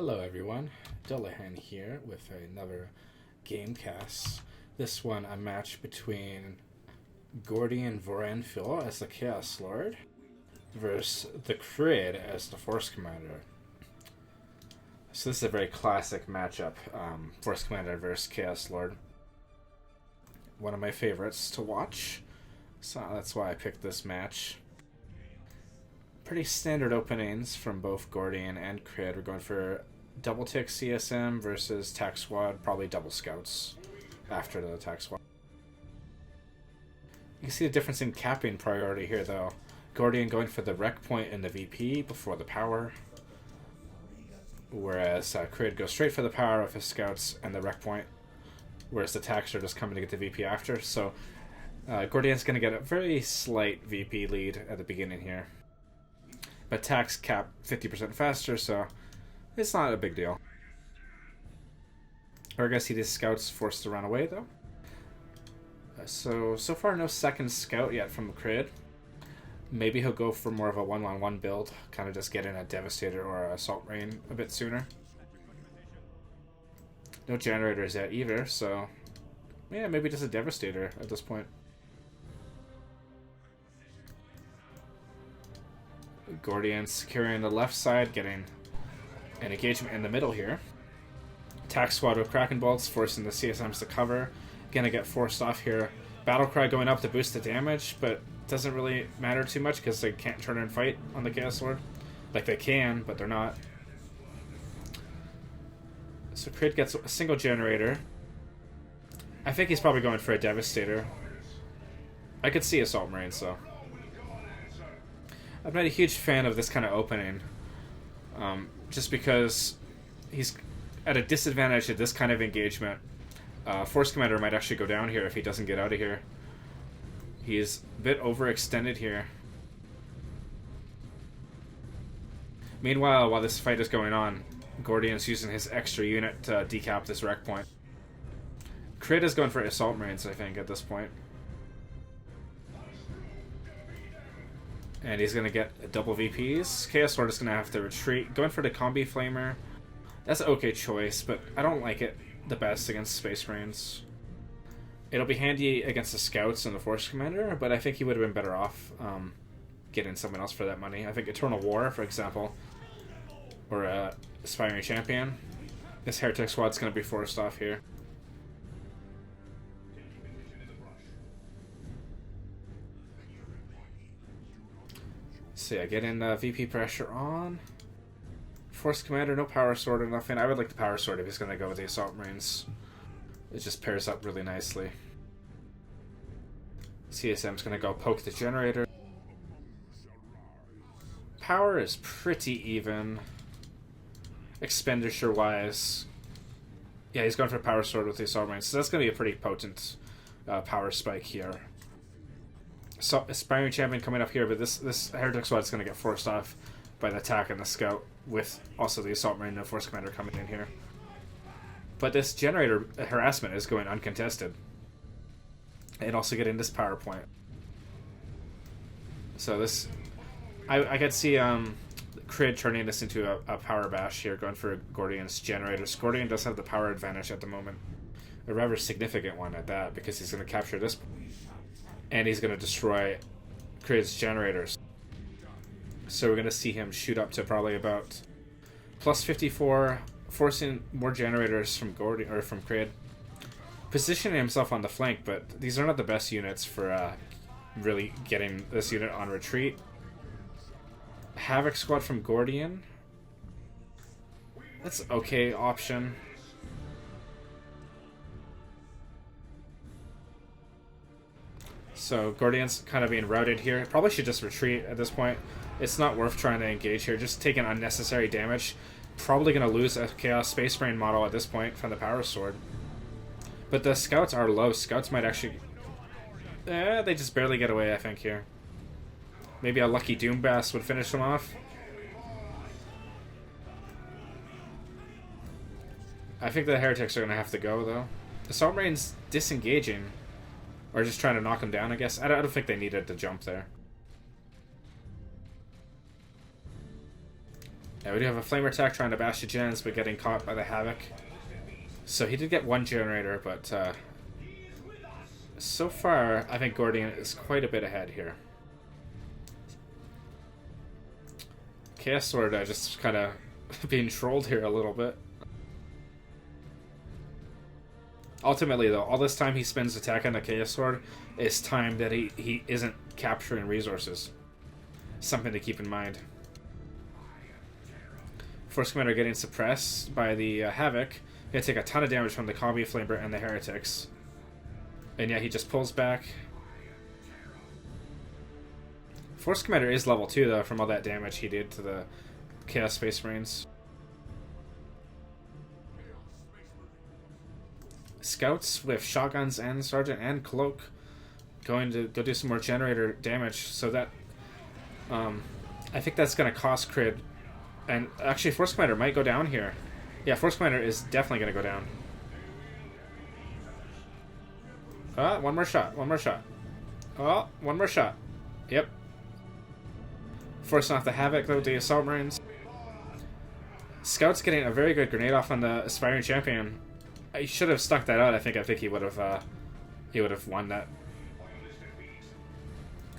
Hello everyone, Dullahan here with another Gamecast. This one a match between Gordian Vorenthul as the Chaos Lord versus TheCrydd as the Force Commander. So this is a very classic matchup, Force Commander versus Chaos Lord. One of my favorites to watch, so that's why I picked this match. Pretty standard openings from both Gordian and Krydd. We're going for double tick CSM versus tac squad, probably double scouts after the tac squad. You can see the difference in capping priority here though. Gordian going for the rec point and the VP before the power, whereas Krydd goes straight for the power with his scouts and the rec point, whereas the tacs are just coming to get the VP after. So Gordian's going to get a very slight VP lead at the beginning here. But tacs cap 50% faster, so it's not a big deal. We're going to see these scouts forced to run away, though. So far no second scout yet from Krydd. Maybe he'll go for more of a one-on-one build, kind of just get in a Devastator or a Assault Rain a bit sooner. No generators yet either, so yeah, maybe just a Devastator at this point. Gordian securing the left side, getting an engagement in the middle here. Tac squad with Kraken Bolts, forcing the CSMs to cover. Gonna get forced off here. Battlecry going up to boost the damage, but doesn't really matter too much because they can't turn and fight on the Chaos Lord. Like they can, but they're not. So Krydd gets a single generator. I think he's probably going for a Devastator. I could see Assault Marines though. I'm not a huge fan of this kind of opening, just because he's at a disadvantage at this kind of engagement. Force Commander might actually go down here if he doesn't get out of here. He's a bit overextended here. Meanwhile, while this fight is going on, Gordian's using his extra unit to decap this wreck point. Krydd is going for Assault Marines, I think, at this point. And he's going to get double VPs. Chaos Lord is going to have to retreat. Going for the Combi Flamer. That's an okay choice, but I don't like it the best against Space Marines. It'll be handy against the Scouts and the Force Commander, but I think he would have been better off getting someone else for that money. I think Eternal War, for example, or Aspiring Champion. This Heretic squad's going to be forced off here. So yeah, getting the VP pressure on. Force Commander, no Power Sword or nothing. I would like the Power Sword if he's going to go with the Assault Marines. It just pairs up really nicely. CSM's going to go poke the generator. Power is pretty even. Expenditure-wise. Yeah, he's going for Power Sword with the Assault Marines. So that's going to be a pretty potent power spike here. So, Aspiring Champion coming up here, but this Heretic squad is going to get forced off by the attack and the Scout, with also the Assault Marine and the Force Commander coming in here. But this Generator harassment is going uncontested. And also getting this power point. So this... I could see Krydd turning this into a power bash here, going for Gordian's Generators. Gordian does have the power advantage at the moment. A rather significant one at that, because he's going to capture this... And he's going to destroy Krydd's generators. So we're going to see him shoot up to probably about plus 54, forcing more generators from Gordian or from Krydd. Positioning himself on the flank, but these are not the best units for really getting this unit on retreat. Havoc squad from Gordian. That's an okay option. So Gordian's kind of being routed here. Probably should just retreat at this point. It's not worth trying to engage here. Just taking unnecessary damage. Probably going to lose a Chaos Space Marine model at this point from the Power Sword. But the Scouts are low. Scouts might actually... they just barely get away, I think, here. Maybe a lucky Doombass would finish them off. I think the Heretics are going to have to go, though. Assault Marine's disengaging. Or just trying to knock him down, I guess. I don't think they needed to jump there. Yeah, we do have a Flame Attack trying to bash the gens, but getting caught by the Havoc. So he did get one generator, but so far, I think Gordian is quite a bit ahead here. Chaos Lord just kind of being trolled here a little bit. Ultimately, though, all this time he spends attacking the Chaos Lord is time that he isn't capturing resources. Something to keep in mind. Force Commander getting suppressed by the Havoc. Gonna take a ton of damage from the Combi Flamer and the Heretics. And yeah, he just pulls back. Force Commander is level 2, though, from all that damage he did to the Chaos Space Marines. Scouts with shotguns and Sergeant and Cloak going to go do some more generator damage. So that, I think that's going to cost Crydd. And actually, Force Commander might go down here. Yeah, Force Commander is definitely going to go down. One more shot. One more shot. Oh, one more shot. Yep. Forcing off the Havoc, though, the Assault Marines. Scout's getting a very good grenade off on the Aspiring Champion. He should have stuck that out. I think he would have won that.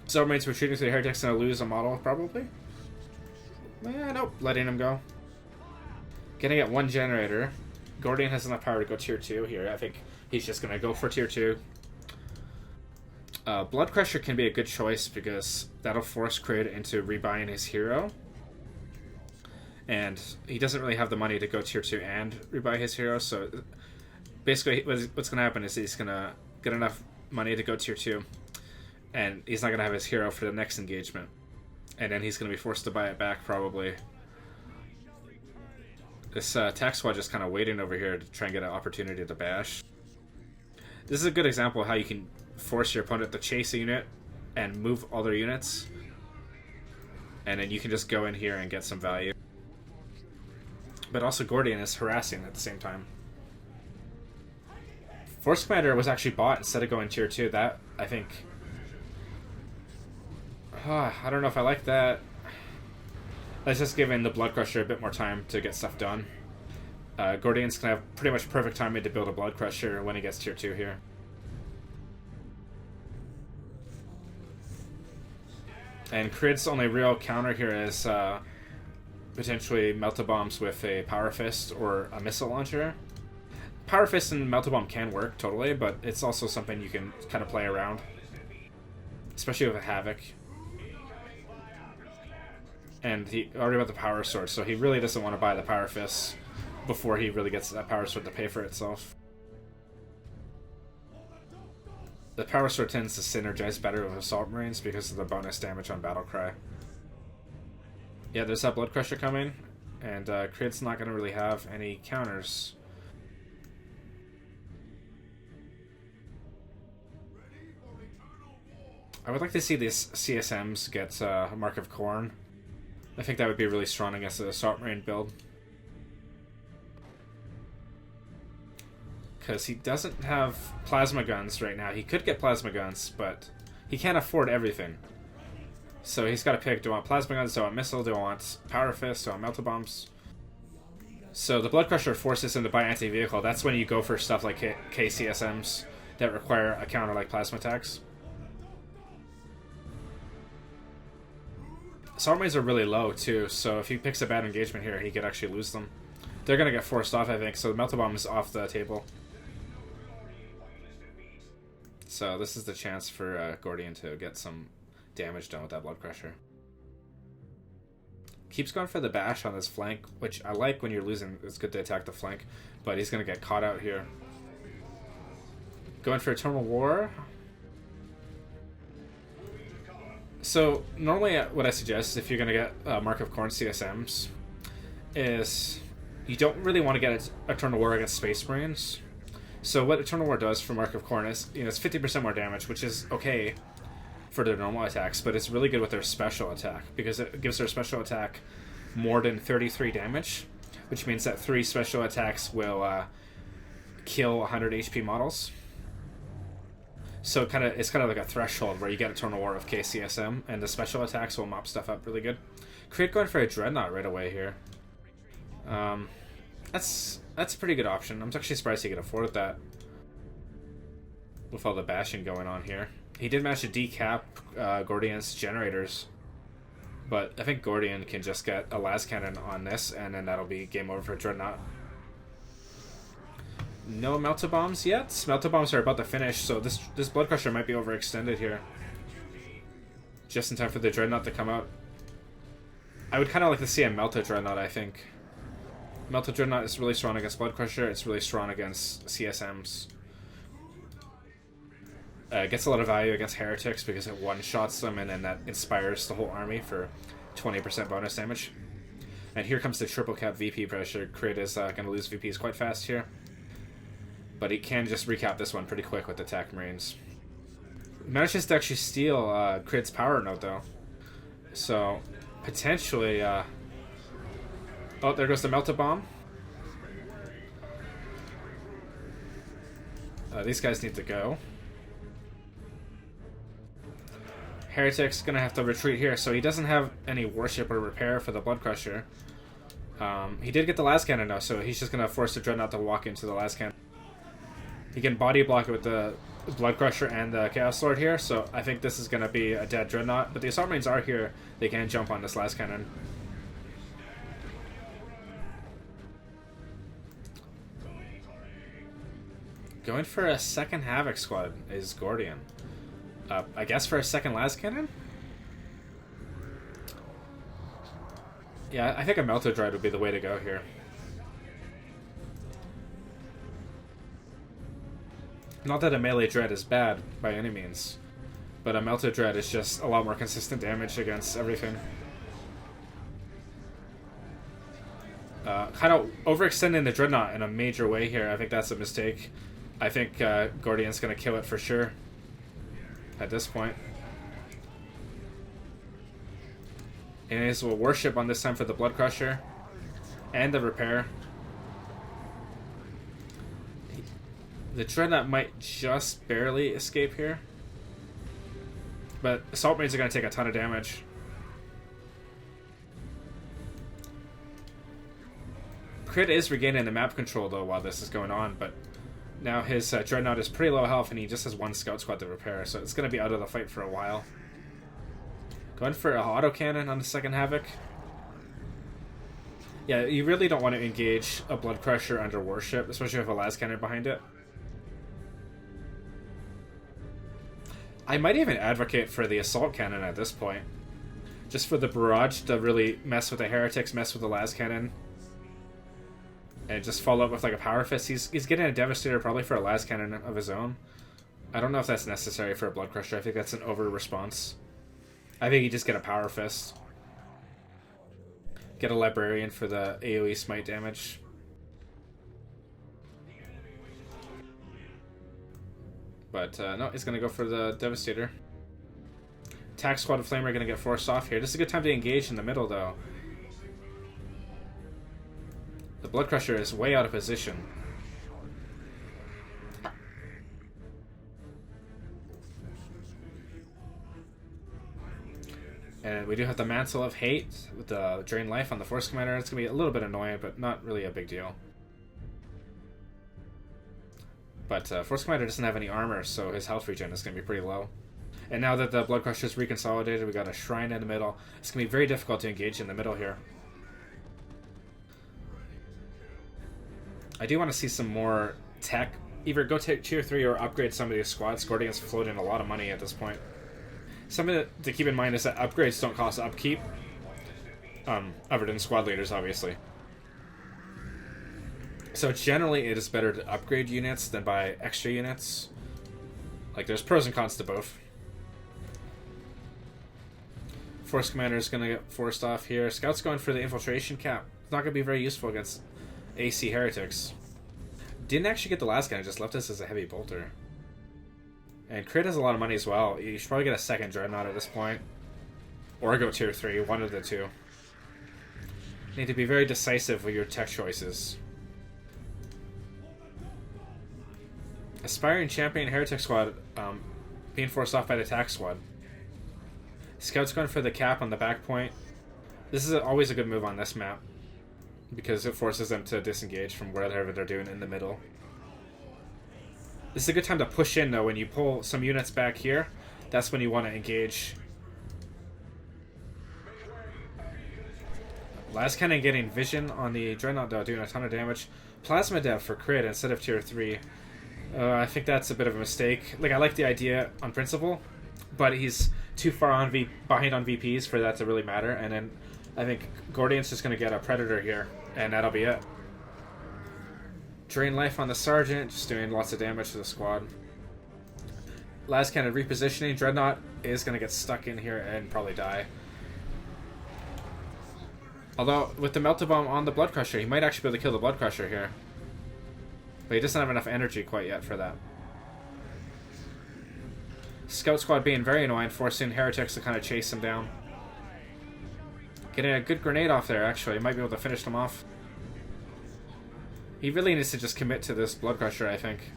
Assault Marines retreating to the Heretics and lose a model, probably. Nope, letting him go. Getting at one generator. Gordian has enough power to go tier 2 here. I think he's just going to go for tier 2. Blood Crusher can be a good choice because that'll force Crydd into rebuying his hero. And he doesn't really have the money to go tier 2 and rebuy his hero, so basically what's going to happen is he's going to get enough money to go tier 2, and he's not going to have his hero for the next engagement. And then he's going to be forced to buy it back, probably. This attack squad just kind of waiting over here to try and get an opportunity to bash. This is a good example of how you can force your opponent to chase a unit and move other units. And then you can just go in here and get some value. But also Gordian is harassing at the same time. Force Commander was actually bought instead of going tier 2. That, I think... I don't know if I like that. Let's just give in the Blood Crusher a bit more time to get stuff done. Gordian's going to have pretty much perfect timing to build a Blood Crusher when he gets tier 2 here. And Crydd's only real counter here is potentially Melt-A-Bombs with a Power Fist or a Missile Launcher. Power Fist and Melt-A-Bomb can work, totally, but it's also something you can kind of play around. Especially with a Havoc. And he already got the Power Sword, so he really doesn't want to buy the Power Fist before he really gets that Power Sword to pay for itself. The Power Sword tends to synergize better with Assault Marines because of the bonus damage on Battlecry. Yeah, there's that Blood Crusher coming, and Crydd's not going to really have any counters. I would like to see these CSMs get Mark of Khorne. I think that would be really strong against the Assault Marine build. Because he doesn't have plasma guns right now. He could get plasma guns, but he can't afford everything. So he's got to pick, do I want plasma guns, do I want missile, do I want Power Fist, do I want Melt-A-Bombs? So the Blood Crusher forces him to buy anti-vehicle. That's when you go for stuff like KCSMs that require a counter like plasma attacks. Assault Marines are really low too, so if he picks a bad engagement here, he could actually lose them. They're going to get forced off, I think, so the Melt-A-Bomb is off the table. So this is the chance for Gordian to get some damage done with that Blood Crusher. Keeps going for the bash on this flank, which I like when you're losing. It's good to attack the flank, but he's going to get caught out here. Going for Eternal War. So normally what I suggest if you're going to get Mark of Khorne CSMs is you don't really want to get Eternal War against Space Marines. So what Eternal War does for Mark of Khorne is, it's 50% more damage, which is okay for their normal attacks, but it's really good with their special attack because it gives their special attack more than 33 damage, which means that 3 special attacks will kill 100 HP models. So it's kind of like a threshold where you get Eternal War of KCSM, and the special attacks will mop stuff up really good. Crydd going for a Dreadnought right away here. That's a pretty good option. I'm actually surprised he could afford that with all the bashing going on here. He did manage to decap Gordian's generators, but I think Gordian can just get a las cannon on this, and then that'll be game over for Dreadnought. No melta bombs yet. Melta bombs are about to finish, so this blood crusher might be overextended here. Just in time for the Dreadnought to come out. I would kind of like to see a Melta Dreadnought, I think. Melta Dreadnought is really strong against Blood Crusher. It's really strong against CSMs. Gets a lot of value against Heretics because it one-shots them, and then that inspires the whole army for 20% bonus damage. And here comes the triple cap VP pressure. Crydd is going to lose VPs quite fast here. But he can just recap this one pretty quick with Attack Marines. Manages to actually steal Crydd's power node, though. So, potentially... oh, there goes the Melta Bomb. These guys need to go. Heretic's gonna have to retreat here, so he doesn't have any worship or repair for the Blood Crusher. He did get the las cannon though, so he's just gonna force the Dreadnought to walk into the las cannon. He can body block it with the Blood Crusher and the Chaos Lord here, so I think this is gonna be a dead Dreadnought. But the Assault Marines are here; they can jump on this las cannon. Going for a second Havoc squad is Gordian. I guess for a second las cannon? Yeah, I think a Melta Dread would be the way to go here. Not that a melee Dread is bad by any means, but a Melta Dread is just a lot more consistent damage against everything. Kind of overextending the Dreadnought in a major way here. I think that's a mistake. I think Gordian's going to kill it for sure at this point. And he will worship on this time for the Blood Crusher and the repair. The Dreadnought might just barely escape here, but Assault Marines are going to take a ton of damage. Crydd is regaining the map control though while this is going on, but now his Dreadnought is pretty low health and he just has one Scout Squad to repair, so it's going to be out of the fight for a while. Going for an autocannon on the second Havoc. Yeah, you really don't want to engage a Blood Crusher under Worship, especially with a las cannon behind it. I might even advocate for the Assault Cannon at this point. Just for the barrage to really mess with the Heretics, mess with the las cannon. And just follow up with like a Power Fist. He's getting a Devastator probably for a las cannon of his own. I don't know if that's necessary for a Blood Crusher. I think that's an over response. I think you just get a Power Fist. Get a Librarian for the AoE smite damage. But no, he's going to go for the Devastator. Attack Squad of Flame are going to get forced off here. This is a good time to engage in the middle though. The Blood Crusher is way out of position. And we do have the Mantle of Hate with the Drain Life on the Force Commander. It's going to be a little bit annoying, but not really a big deal. But Force Commander doesn't have any armor, so his health regen is going to be pretty low. And now that the Blood Crusher is reconsolidated, we got a Shrine in the middle. It's going to be very difficult to engage in the middle here. I do want to see some more tech. Either go take tier 3 or upgrade some of these squads. Gordian's floating a lot of money at this point. Something to keep in mind is that upgrades don't cost upkeep. Other than squad leaders, obviously. So generally it is better to upgrade units than buy extra units. Like, there's pros and cons to both. Force Commander is going to get forced off here. Scout's going for the Infiltration Cap. It's not going to be very useful against AC Heretics. Didn't actually get the last guy, just left us as a heavy bolter. And Crydd has a lot of money as well. You should probably get a second Dreadnought at this point. Or go tier 3, one of the two. You need to be very decisive with your tech choices. Aspiring Champion Heretic Squad being forced off by the Attack Squad. Scout's going for the cap on the back point. This is always a good move on this map. because it forces them to disengage from whatever they're doing in the middle. This is a good time to push in, though. When you pull some units back here, that's when you want to engage. Last Cannon getting vision on the Dreadnought, though, doing a ton of damage. Plasma Dev for crit instead of tier 3. I think that's a bit of a mistake. Like, I like the idea on principle, but he's too far on behind on VPs for that to really matter. And then I think Gordian's just going to get a Predator here, and that'll be it. Drain life on the Sergeant, just doing lots of damage to the squad. Last Cannon repositioning. Dreadnought is going to get stuck in here and probably die. Although, with the Melta Bomb on the Blood Crusher, he might actually be able to kill the Blood Crusher here. But he doesn't have enough energy quite yet for that. Scout Squad being very annoying, forcing Heretics to kind of chase him down. Getting a good grenade off there, actually. Might be able to finish them off. He really needs to just commit to this Blood Crusher, I think.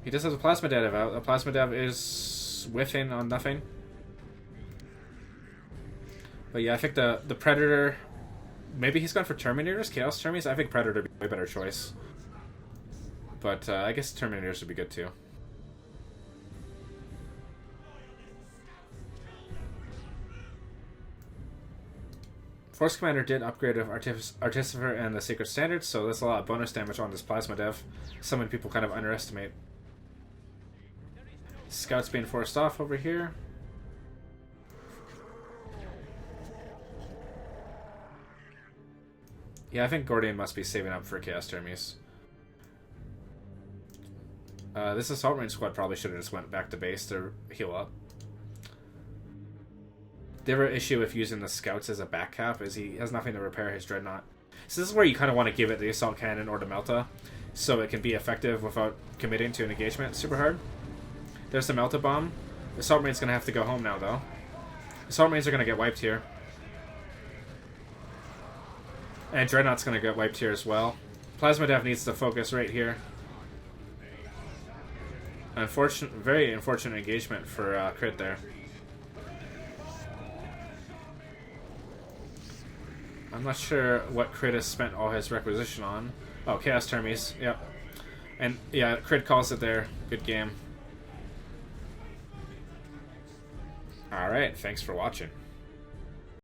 He does have the Plasma Dev out. The Plasma Dev is whiffing on nothing. But yeah, I think the Predator... Maybe he's gone for Terminators, Chaos Termies. I think Predator would be a way better choice. But I guess Terminators would be good too. Force Commander did upgrade of Artificer and the Sacred Standard, so that's a lot of bonus damage on this Plasma Dev. Something people kind of underestimate. Scouts being forced off over here. Yeah, I think Gordian must be saving up for Chaos Termies. This Assault Marine squad probably should have just went back to base to heal up. The other issue with using the Scouts as a back cap is he has nothing to repair his Dreadnought. So this is where you kind of want to give it the Assault Cannon or the Melta, so it can be effective without committing to an engagement super hard. There's the Melta Bomb. The Assault Marine's going to have to go home now, though. Assault Marines are going to get wiped here. And Dreadnought's going to get wiped here as well. Plasma Dev needs to focus right here. Very unfortunate engagement for crit there. I'm not sure what crit has spent all his requisition on. Oh, Chaos Termies, yep. And yeah, crit calls it there. Good game. Alright, thanks for watching.